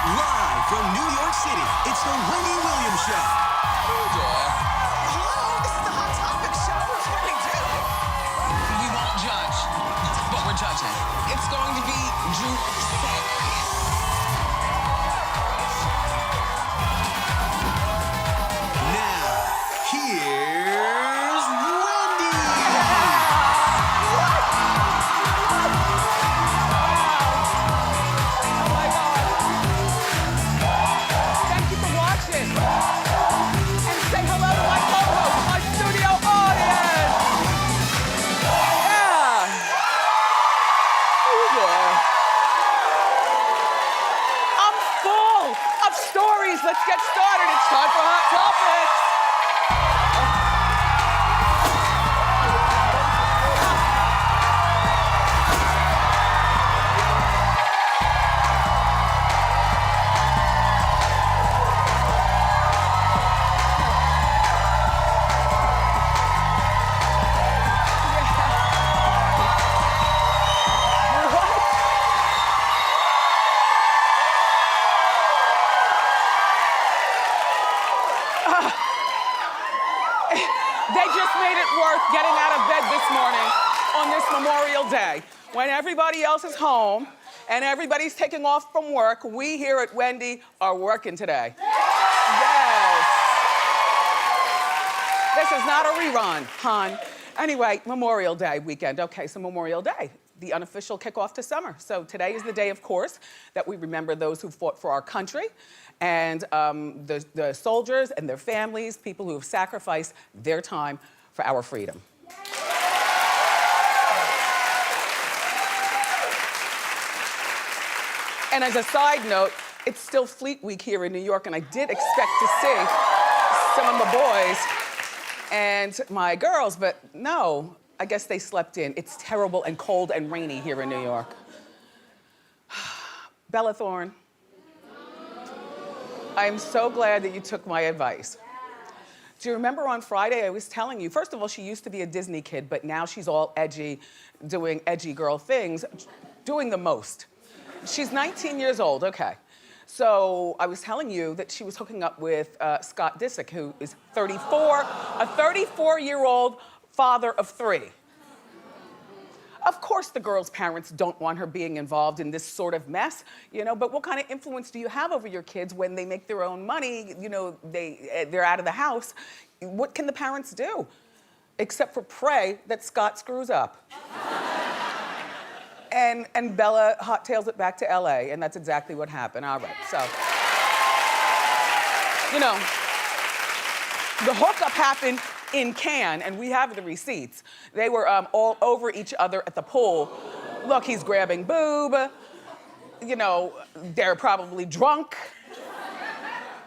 Live from New York City, it's the Wendy Williams Show. Hello, this is the Hot Topic Show. What can we do? We won't judge, but we're judging. It's going to be juicy. Now, here's Wendy. Oh my God. Thank you for watching. And say hello to my co-host, my studio audience. Yeah. Oh boy. I'm full of stories. Let's get started. It's time for Hot Topics. They just made it worth getting out of bed this morning on this Memorial Day. When everybody else is home and everybody's taking off from work, we here at Wendy are working today. Yes. This is not a rerun, hon. Anyway, Memorial Day weekend. Okay, so Memorial Day, the unofficial kickoff to summer. So today is the day, of course, that we remember those who fought for our country and the soldiers and their families, people who have sacrificed their time for our freedom. And as a side note, it's still Fleet Week here in New York, and I did expect to see some of the boys and my girls, but no, I guess they slept in. It's terrible and cold and rainy here in New York. Bella Thorne, I'm so glad that you took my advice. Do you remember on Friday I was telling you, first of all, she used to be a Disney kid, but now she's all edgy, doing edgy girl things, doing the most. She's 19 years old, okay. So I was telling you that she was hooking up with Scott Disick, who is 34, a 34-year-old father of 3. Of course the girl's parents don't want her being involved in this sort of mess, you know, but what kind of influence do you have over your kids when they make their own money, you know, they're out of the house? What can the parents do? Except for pray that Scott screws up. And Bella hot-tails it back to LA, and that's exactly what happened. All right, so. You know, the hookup happened in Cannes, and we have the receipts. They were all over each other at the pool. Look, he's grabbing boob. You know, they're probably drunk.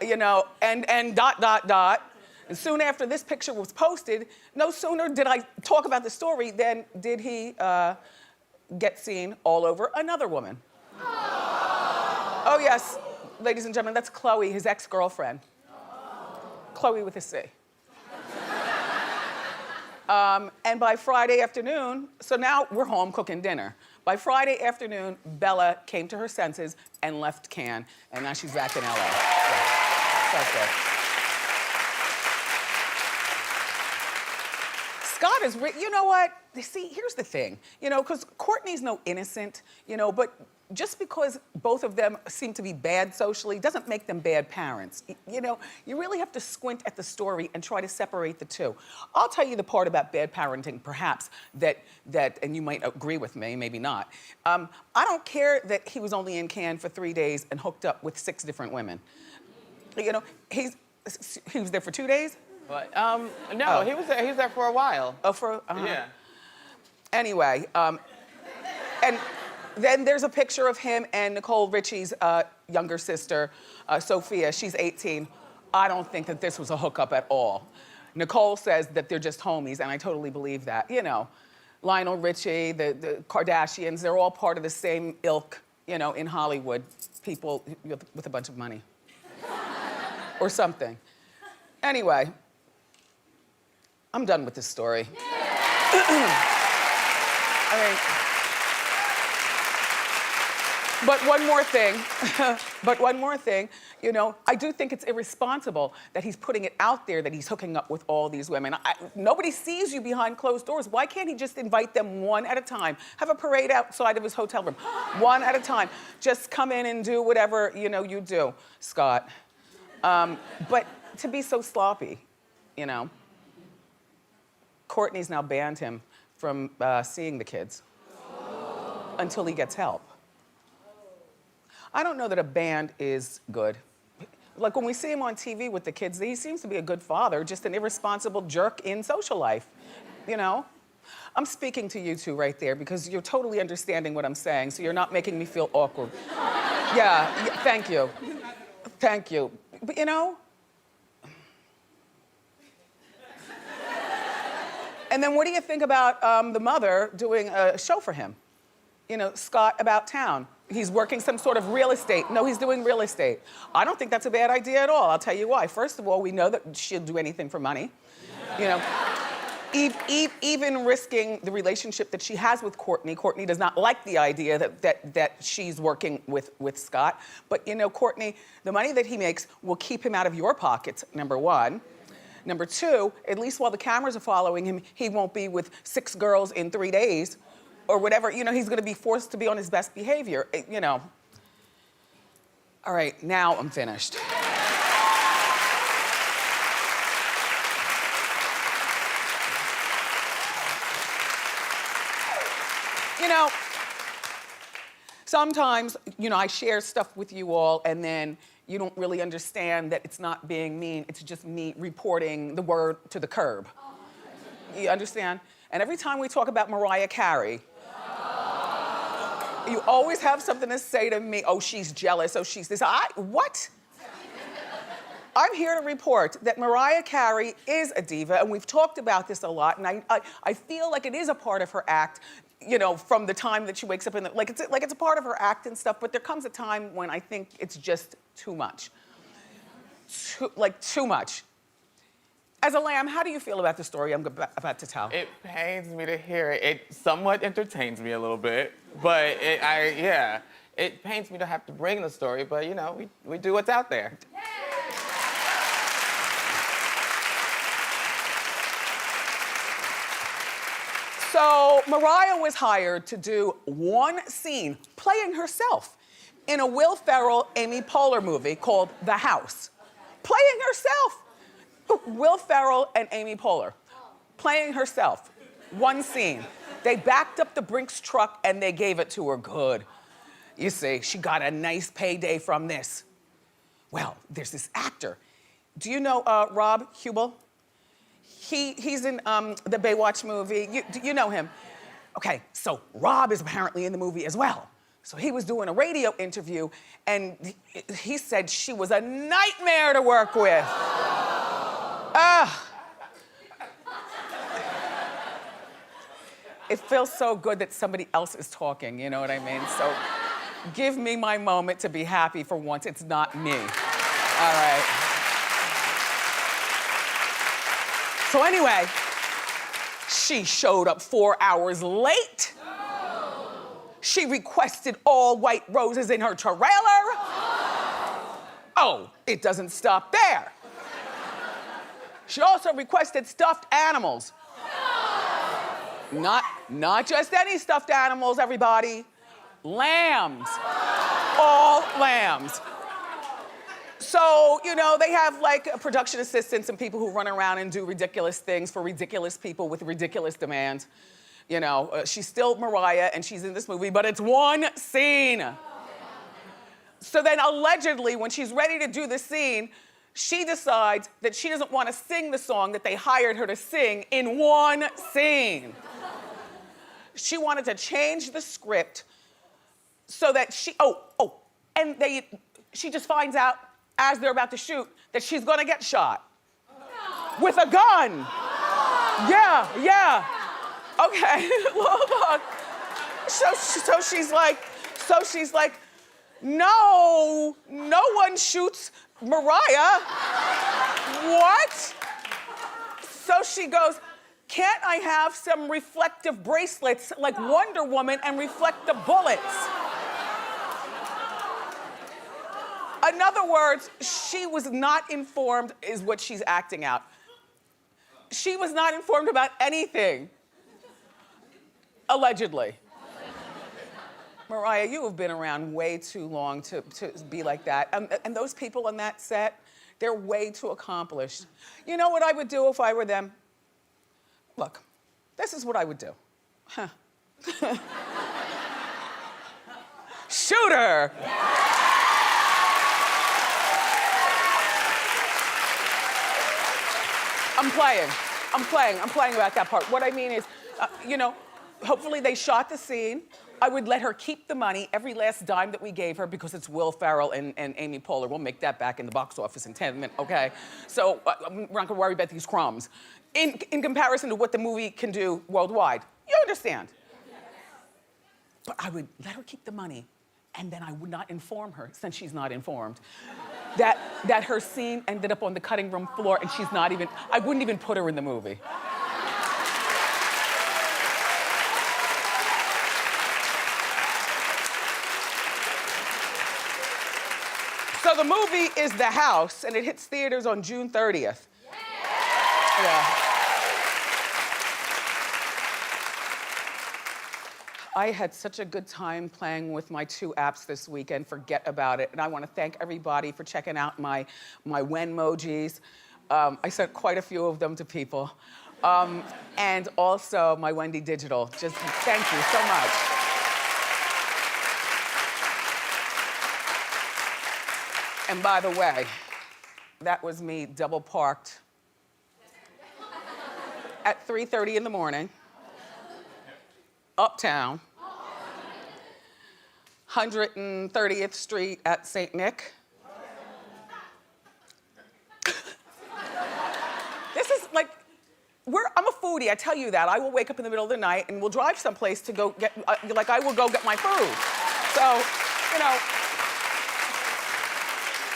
You know, and ... And soon after this picture was posted, no sooner did I talk about the story than did he get seen all over another woman. Oh yes, ladies and gentlemen, that's Chloe, his ex-girlfriend. Chloe with a C. And by Friday afternoon, so now we're home cooking dinner. By Friday afternoon, Bella came to her senses and left Cannes, and now she's back in LA. Yeah. So good. Scott is, you know what? See, here's the thing, you know, because Courtney's no innocent, you know, but just because both of them seem to be bad socially doesn't make them bad parents. You know, you really have to squint at the story and try to separate the two. I'll tell you the part about bad parenting, perhaps, that and you might agree with me, maybe not. I don't care that he was only in Cannes for 3 days and hooked up with 6 different women. You know, he was there for 2 days? What? No, he was there for a while. Oh, for, Yeah. Anyway, and then there's a picture of him and Nicole Richie's younger sister, Sophia. She's 18. I don't think that this was a hookup at all. Nicole says that they're just homies, and I totally believe that. You know, Lionel Richie, the Kardashians, they're all part of the same ilk, you know, in Hollywood. People with a bunch of money. Or something. Anyway, I'm done with this story. I mean, But one more thing, you know, I do think it's irresponsible that he's putting it out there that he's hooking up with all these women. Nobody sees you behind closed doors. Why can't he just invite them one at a time? Have a parade outside of his hotel room, one at a time. Just come in and do whatever, you know, you do, Scott. But to be so sloppy, you know. Courtney's now banned him from seeing the kids until he gets help. I don't know that a ban is good. Like when we see him on TV with the kids, he seems to be a good father, just an irresponsible jerk in social life, you know? I'm speaking to you two right there because you're totally understanding what I'm saying, so you're not making me feel awkward. Yeah, thank you. Thank you. But you know, and then what do you think about the mother doing a show for him? You know, Scott About Town. He's working some sort of real estate. No, he's doing real estate. I don't think that's a bad idea at all. I'll tell you why. First of all, we know that she'll do anything for money. You know, even risking the relationship that she has with Courtney. Courtney does not like the idea that she's working with Scott. But you know, Courtney, the money that he makes will keep him out of your pockets, number one. Number two, at least while the cameras are following him, he won't be with 6 girls in 3 days or whatever. You know, he's gonna be forced to be on his best behavior, you know. All right, now I'm finished. You know, sometimes, you know, I share stuff with you all and then you don't really understand that it's not being mean, it's just me reporting the word to the curb. You understand? And every time we talk about Mariah Carey, you always have something to say to me, oh, she's jealous, oh, she's this. What? I'm here to report that Mariah Carey is a diva, and we've talked about this a lot, and I feel like it is a part of her act, you know, from the time that she wakes up in the, like it's a part of her act and stuff, but there comes a time when I think it's just too much. Too much. As a lamb, how do you feel about the story I'm about to tell? It pains me to hear it. It somewhat entertains me a little bit, but it pains me to have to bring the story, but you know, we do what's out there. So Mariah was hired to do one scene playing herself in a Will Ferrell, Amy Poehler movie called The House. Playing herself. Will Ferrell and Amy Poehler. Playing herself. One scene. They backed up the Brinks truck and they gave it to her good. You see, she got a nice payday from this. Well, there's this actor. Do you know Rob Hubel? He's in the Baywatch movie. You know him. Okay, so Rob is apparently in the movie as well. So he was doing a radio interview and he said she was a nightmare to work with. It feels so good that somebody else is talking, you know what I mean? So give me my moment to be happy for once. It's not me. All right. So anyway, she showed up 4 hours late. She requested all white roses in her trailer. Oh, it doesn't stop there. She also requested stuffed animals. Not just any stuffed animals, everybody. Lambs. All lambs. So, you know, they have like production assistants and people who run around and do ridiculous things for ridiculous people with ridiculous demands. You know, she's still Mariah and she's in this movie, but it's one scene. So then allegedly, when she's ready to do the scene, she decides that she doesn't want to sing the song that they hired her to sing in one scene. She wanted to change the script so that she just finds out as they're about to shoot that she's gonna get shot. With a gun. Yeah. Okay, look. So she's like, no one shoots Mariah. What? So she goes, can't I have some reflective bracelets like Wonder Woman and reflect the bullets? In other words, she was not informed is what she's acting out. She was not informed about anything. Allegedly. Mariah, you have been around way too long to be like that. And those people on that set, they're way too accomplished. You know what I would do if I were them? Look, this is what I would do. Huh. Shoot her! I'm playing about that part. What I mean is, you know, hopefully they shot the scene. I would let her keep the money, every last dime that we gave her, because it's Will Ferrell and Amy Poehler. We'll make that back in the box office in 10 minutes, okay? So we're not gonna worry about these crumbs. In comparison to what the movie can do worldwide. You understand? But I would let her keep the money, and then I would not inform her, since she's not informed, that her scene ended up on the cutting room floor and she's not even, I wouldn't even put her in the movie. So the movie is The House, and it hits theaters on June 30th. Yeah. I had such a good time playing with my 2 apps this weekend, forget about it. And I wanna thank everybody for checking out my Wenmojis. I sent quite a few of them to people. And also my Wendy Digital. Just thank you so much. And by the way, that was me double parked at 3:30 in the morning, uptown, 130th Street at St. Nick. This is like, I'm a foodie, I tell you that. I will wake up in the middle of the night and we'll drive someplace to go get, like I will go get my food. So, you know,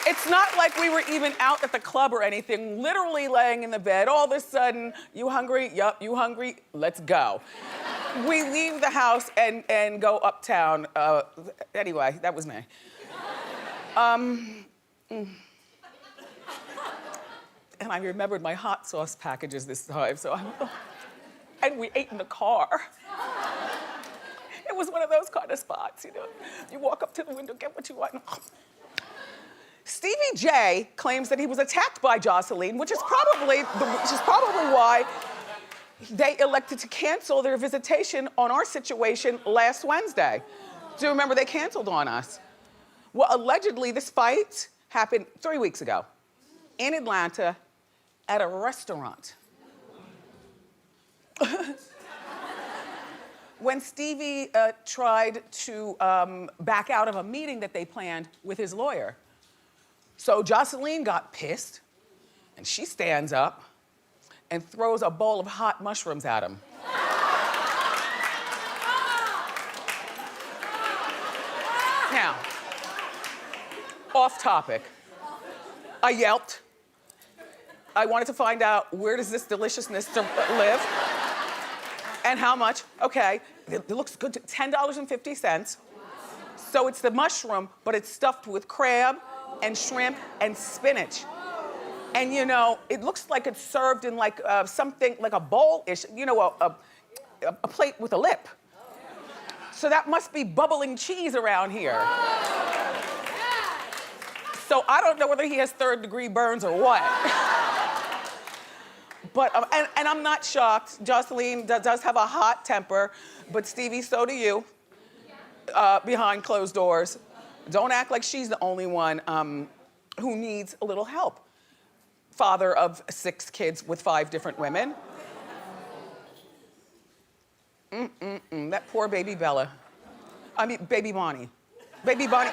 it's not like we were even out at the club or anything, literally laying in the bed. All of a sudden, you hungry? Yup, you hungry? Let's go. We leave the house and go uptown. Anyway, that was me. And I remembered my hot sauce packages this time, so and we ate in the car. It was one of those kind of spots, you know. You walk up to the window, get what you want. Stevie J claims that he was attacked by Jocelyn, which is probably why they elected to cancel their visitation on our situation last Wednesday. Do you remember they canceled on us? Well, allegedly this fight happened 3 weeks ago in Atlanta at a restaurant. When Stevie tried to back out of a meeting that they planned with his lawyer. So Jocelyn got pissed, and she stands up and throws a bowl of hot mushrooms at him. Now, off topic. I yelped. I wanted to find out, where does this deliciousness live? And how much? Okay, it looks good, $10.50. So it's the mushroom, but it's stuffed with crab and shrimp and spinach. And you know, it looks like it's served in like something, like a bowl-ish, you know, a plate with a lip. So that must be bubbling cheese around here. So I don't know whether he has 3rd-degree burns or what. But, and I'm not shocked. Jocelyn does have a hot temper, but Stevie, so do you, behind closed doors. Don't act like she's the only one who needs a little help. Father of 6 kids with 5 different women. That poor baby Bella. I mean, baby Bonnie. Baby Bonnie.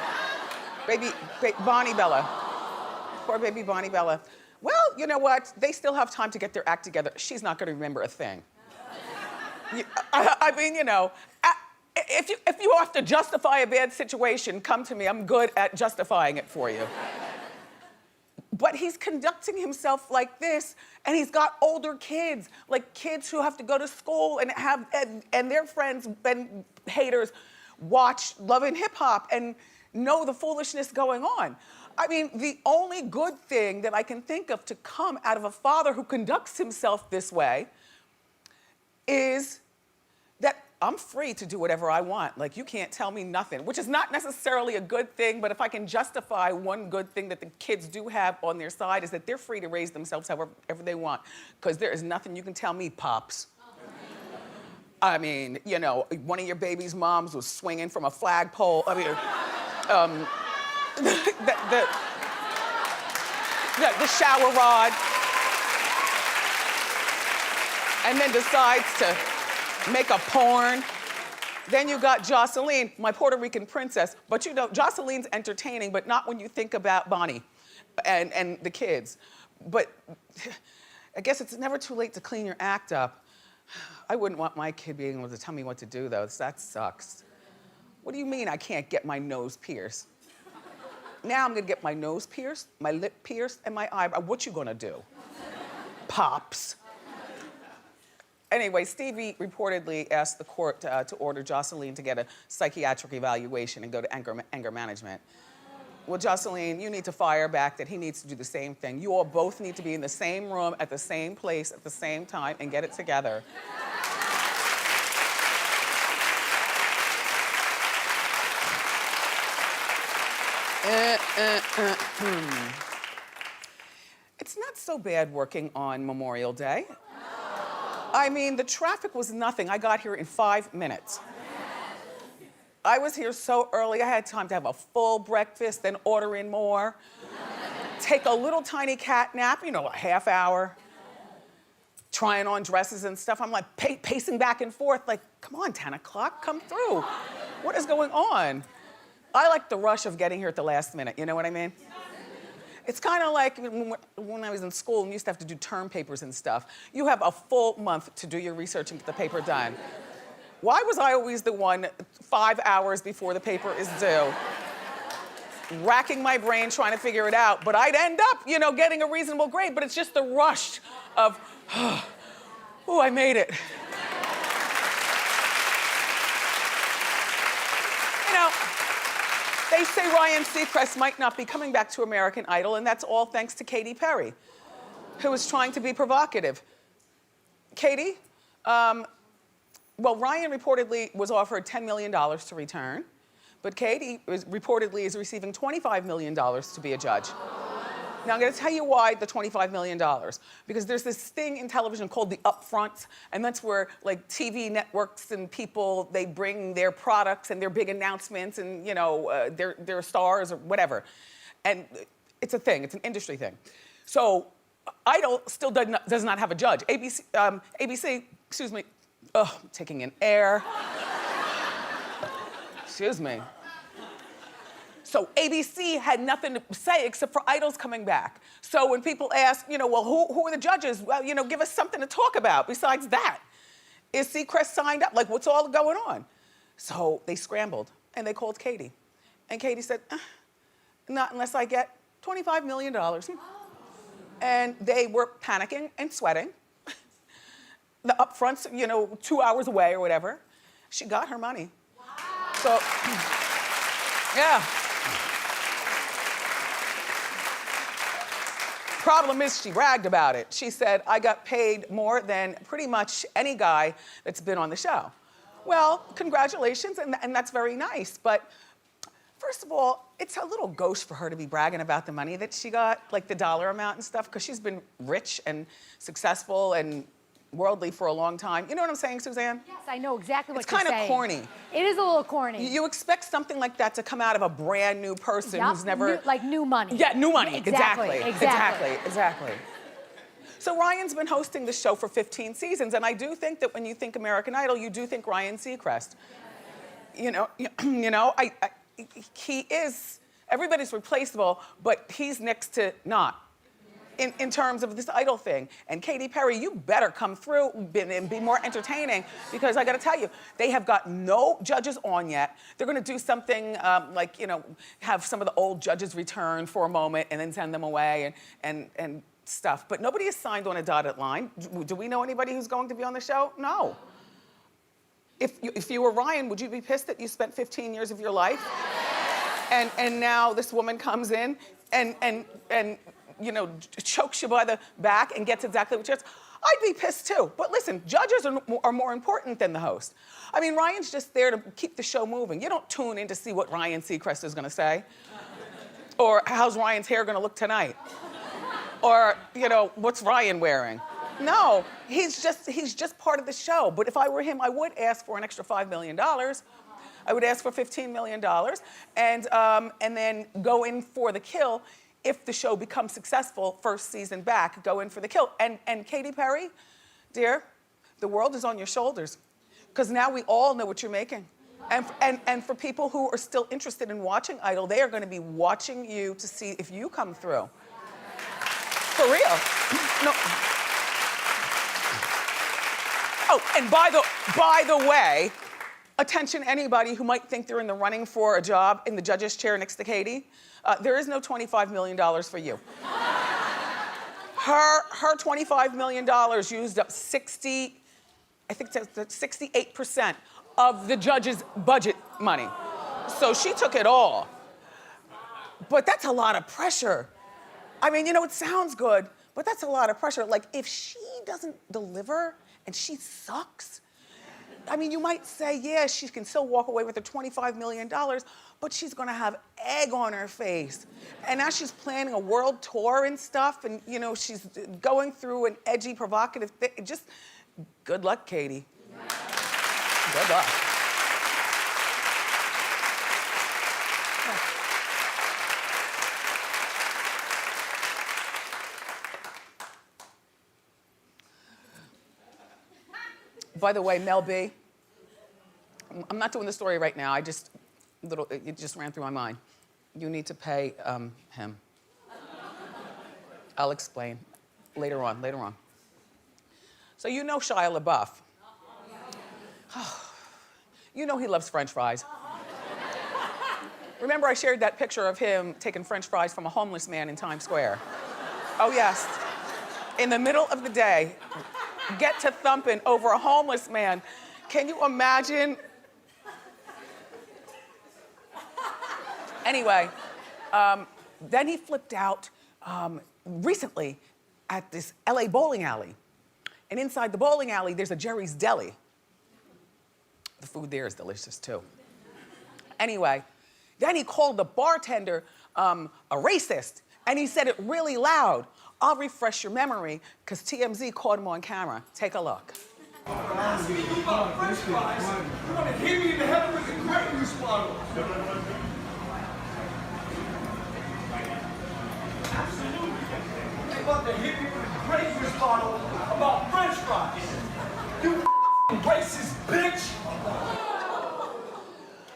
Bonnie Bella. Poor baby Bonnie Bella. Well, you know what? They still have time to get their act together. She's not gonna remember a thing. I mean, you know, if you have to justify a bad situation, come to me. I'm good at justifying it for you. But he's conducting himself like this, and he's got older kids, like kids who have to go to school and their friends and haters watch Love and Hip Hop and know the foolishness going on. I mean, the only good thing that I can think of to come out of a father who conducts himself this way is that I'm free to do whatever I want. Like, you can't tell me nothing, which is not necessarily a good thing, but if I can justify one good thing that the kids do have on their side is that they're free to raise themselves however they want, because there is nothing you can tell me, Pops. I mean, you know, one of your baby's moms was swinging from a flagpole. I mean, the shower rod, and then decides to make a porn. Then you got Jocelyn, my Puerto Rican princess. But you know, Jocelyn's entertaining, but not when you think about Bonnie and the kids. But I guess it's never too late to clean your act up. I wouldn't want my kid being able to tell me what to do, though. That sucks. What do you mean I can't get my nose pierced? Now I'm gonna get my nose pierced, my lip pierced, and my eyebrow. What you gonna do? Pops. Anyway, Stevie reportedly asked the court to order Jocelyn to get a psychiatric evaluation and go to anger management. Well, Jocelyn, you need to fire back that he needs to do the same thing. You all both need to be in the same room at the same place at the same time and get it together. It's not so bad working on Memorial Day. I mean, the traffic was nothing. I got here in 5 minutes. I was here so early, I had time to have a full breakfast, then order in more. Take a little tiny cat nap, you know, a half hour. Trying on dresses and stuff. I'm like pacing back and forth, like, come on, 10 o'clock, come through. What is going on? I like the rush of getting here at the last minute, you know what I mean? It's kind of like when I was in school and we used to have to do term papers and stuff. You have a full month to do your research and get the paper done. Why was I always the one 5 hours before the paper is due? Racking my brain trying to figure it out, but I'd end up, you know, getting a reasonable grade, but it's just the rush of, oh, I made it. You know, they say Ryan Seacrest might not be coming back to American Idol, and that's all thanks to Katy Perry, who was trying to be provocative. Katy, well, Ryan reportedly was offered $10 million to return, but Katy reportedly is receiving $25 million to be a judge. Now, I'm gonna tell you why the $25 million. Because there's this thing in television called the upfronts, and that's where like TV networks and people, they bring their products and their big announcements and, you know, their stars or whatever. And it's a thing, it's an industry thing. So Idol still does not have a judge. ABC, excuse me, I'm taking in air. Excuse me. So ABC had nothing to say except for Idol's coming back. So when people ask, you know, well, who are the judges? Well, you know, give us something to talk about besides that. Is Seacrest signed up? Like, what's all going on? So they scrambled and they called Katy. And Katy said, not unless I get $25 million. And they were panicking and sweating. The upfronts, you know, 2 hours away or whatever. She got her money. Wow. So, yeah. Problem is, she bragged about it. She said, I got paid more than pretty much any guy that's been on the show. Well, congratulations, and that's very nice. But first of all, it's a little gauche for her to be bragging about the money that she got, like the dollar amount and stuff, because she's been rich and successful and worldly for a long time. You know what I'm saying, Suzanne? Yes, I know exactly what you're saying. It's kind of corny. It is a little corny. You expect something like that to come out of a brand new person who's never... like new money. Yeah, new money. Exactly. Exactly. So Ryan's been hosting the show for 15 seasons, and I do think that when you think American Idol, you do think Ryan Seacrest. You know, he is... Everybody's replaceable, but he's next to not. In terms of this Idol thing. And Katy Perry, you better come through and be more entertaining, because I gotta tell you, they have got no judges on yet. They're gonna do something like, you know, have some of the old judges return for a moment and then send them away and stuff. But nobody is signed on a dotted line. Do we know anybody who's going to be on the show? No. If you were Ryan, would you be pissed that you spent 15 years of your life? And now this woman comes in and you know, chokes you by the back and gets exactly what you want, I'd be pissed too. But listen, judges are more important than the host. I mean, Ryan's just there to keep the show moving. You don't tune in to see what Ryan Seacrest is gonna say. Or how's Ryan's hair gonna look tonight? Or, you know, what's Ryan wearing? No, he's just part of the show. But if I were him, I would ask for an extra $5 million. I would ask for $15 million and then go in for the kill. If the show becomes successful, first season back, go in for the kill. And Katy Perry, dear, the world is on your shoulders. Because now we all know what you're making. And for people who are still interested in watching Idol, they are going to be watching you to see if you come through. For real. No. Oh, and by the way, attention anybody who might think they're in the running for a job in the judge's chair next to Katy. There is no $25 million for you. Her $25 million used up 68% of the judge's budget money. So she took it all. But that's a lot of pressure. I mean, you know, it sounds good, but that's a lot of pressure. Like, if she doesn't deliver and she sucks, I mean, you might say, yeah, she can still walk away with her $25 million, but she's gonna have egg on her face. And now she's planning a world tour and stuff, and, you know, she's going through an edgy, provocative thing. Just good luck, Katy. Good luck. By the way, Mel B, I'm not doing the story right now. It just ran through my mind. You need to pay him. I'll explain later on. So you know Shia LaBeouf. You know he loves French fries. Remember I shared that picture of him taking French fries from a homeless man in Times Square? Oh yes. In the middle of the day, get to thumping over a homeless man. Can you imagine? Anyway, then he flipped out recently at this LA bowling alley. And inside the bowling alley, there's a Jerry's Deli. The food there is delicious too. Anyway, then he called the bartender a racist, and he said it really loud. I'll refresh your memory, because TMZ caught him on camera. Take a look. Speaking about French fries, you want to hit me in the head with a grape juice bottle. Absolutely. They about to hit me with a grape juice bottle about French fries. You racist bitch.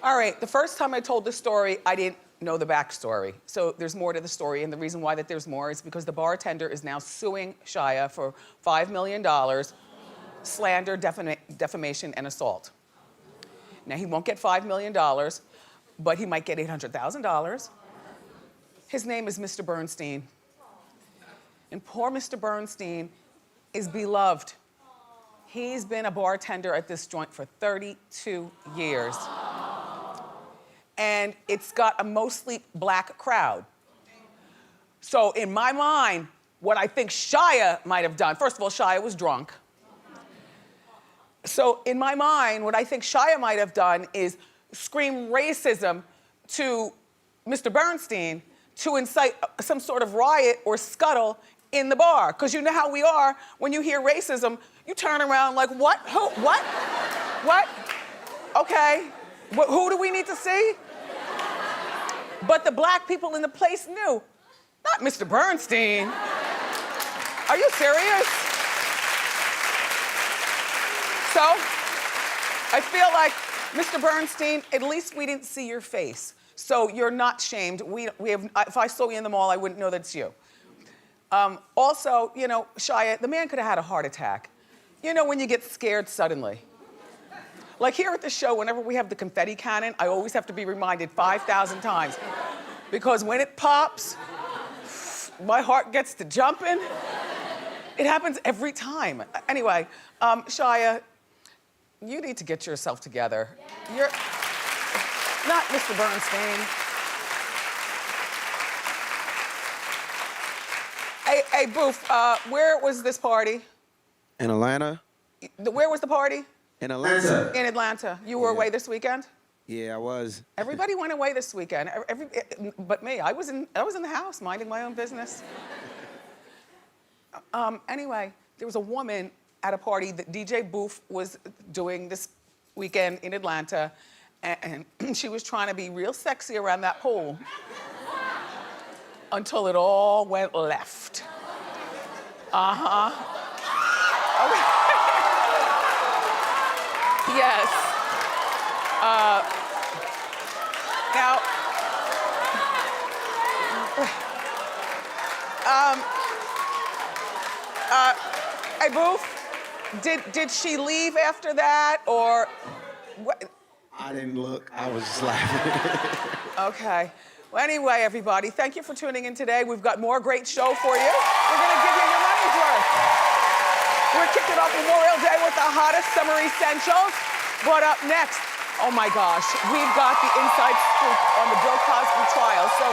All right, the first time I told this story, I didn't know the backstory. So there's more to the story, and the reason why that there's more is because the bartender is now suing Shia for $5 million, slander, defamation, and assault. Now, he won't get $5 million, but he might get $800,000. His name is Mr. Bernstein. And poor Mr. Bernstein is beloved. He's been a bartender at this joint for 32 years. And it's got a mostly black crowd. So in my mind, what I think Shia might have done, first of all, Shia was drunk. So in my mind, what I think Shia might have done is scream racism to Mr. Bernstein to incite some sort of riot or scuttle in the bar. Because you know how we are, when you hear racism, you turn around like, what? Who? What? What? Okay. Who do we need to see? But the black people in the place knew. Not Mr. Bernstein. Are you serious? So, I feel like, Mr. Bernstein, at least we didn't see your face. So you're not shamed. If I saw you in the mall, I wouldn't know that's you. Also, you know, Shia, the man could have had a heart attack. You know when you get scared suddenly. Like here at the show, whenever we have the confetti cannon, I always have to be reminded 5,000 times. Because when it pops, my heart gets to jumping. It happens every time. Anyway, Shia, you need to get yourself together. You're not Mr. Bernstein. Hey, Boof, where was this party? In Atlanta? Where was the party? In Atlanta. In Atlanta. You were away this weekend? Yeah, I was. Everybody went away this weekend. But me, I was in the house minding my own business. Anyway, there was a woman at a party that DJ Boof was doing this weekend in Atlanta, and she was trying to be real sexy around that pool until it all went left. Okay. Yes. Now, hey, Boof, did she leave after that, or what? I didn't look. I was just laughing. Okay. Well, anyway, everybody, thank you for tuning in today. We've got more great show for you. We're gonna give you your money's worth. We're kicking off Memorial Day with the hottest summer essentials. But up next, oh my gosh, we've got the inside scoop on the Bill Cosby trial. So